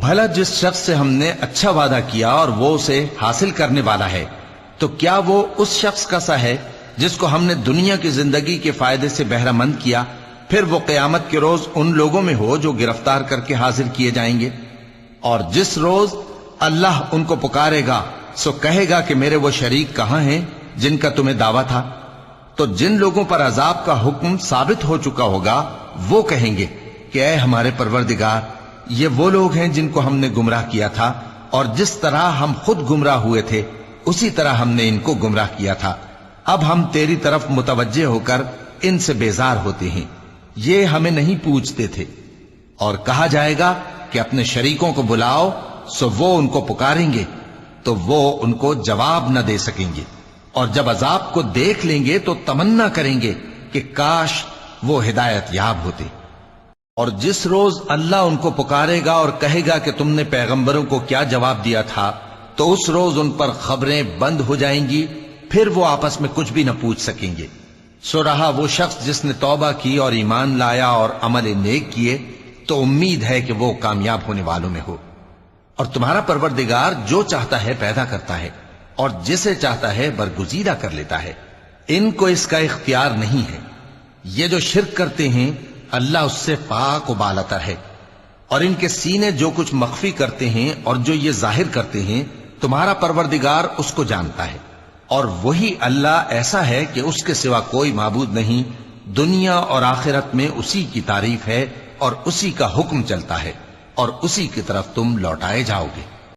بھلا جس شخص سے ہم نے اچھا وعدہ کیا اور وہ اسے حاصل کرنے والا ہے، تو کیا وہ اس شخص کا سا ہے جس کو ہم نے دنیا کی زندگی کے فائدے سے بہرہ مند کیا، پھر وہ قیامت کے روز ان لوگوں میں ہو جو گرفتار کر کے حاضر کیے جائیں گے؟ اور جس روز اللہ ان کو پکارے گا سو کہے گا کہ میرے وہ شریک کہاں ہیں جن کا تمہیں دعویٰ تھا؟ تو جن لوگوں پر عذاب کا حکم ثابت ہو چکا ہوگا وہ کہیں گے کہ اے ہمارے پروردگار، یہ وہ لوگ ہیں جن کو ہم نے گمراہ کیا تھا، اور جس طرح ہم خود گمراہ ہوئے تھے اسی طرح ہم نے ان کو گمراہ کیا تھا۔ اب ہم تیری طرف متوجہ ہو کر ان سے بیزار ہوتے ہیں، یہ ہمیں نہیں پوچھتے تھے۔ اور کہا جائے گا کہ اپنے شریکوں کو بلاؤ، سو وہ ان کو پکاریں گے تو وہ ان کو جواب نہ دے سکیں گے، اور جب عذاب کو دیکھ لیں گے تو تمنا کریں گے کہ کاش وہ ہدایت یاب ہوتے۔ اور جس روز اللہ ان کو پکارے گا اور کہے گا کہ تم نے پیغمبروں کو کیا جواب دیا تھا، تو اس روز ان پر خبریں بند ہو جائیں گی، پھر وہ آپس میں کچھ بھی نہ پوچھ سکیں گے۔ سو رہا وہ شخص جس نے توبہ کی اور ایمان لایا اور عمل نیک کیے، تو امید ہے کہ وہ کامیاب ہونے والوں میں ہو۔ اور تمہارا پروردگار جو چاہتا ہے پیدا کرتا ہے، اور جسے چاہتا ہے برگزیدہ کر لیتا ہے، ان کو اس کا اختیار نہیں ہے۔ یہ جو شرک کرتے ہیں اللہ اس سے پاک و بالاتر ہے، اور ان کے سینے جو کچھ مخفی کرتے ہیں اور جو یہ ظاہر کرتے ہیں تمہارا پروردگار اس کو جانتا ہے۔ اور وہی اللہ ایسا ہے کہ اس کے سوا کوئی معبود نہیں، دنیا اور آخرت میں اسی کی تعریف ہے اور اسی کا حکم چلتا ہے، اور اسی کی طرف تم لوٹائے جاؤ گے۔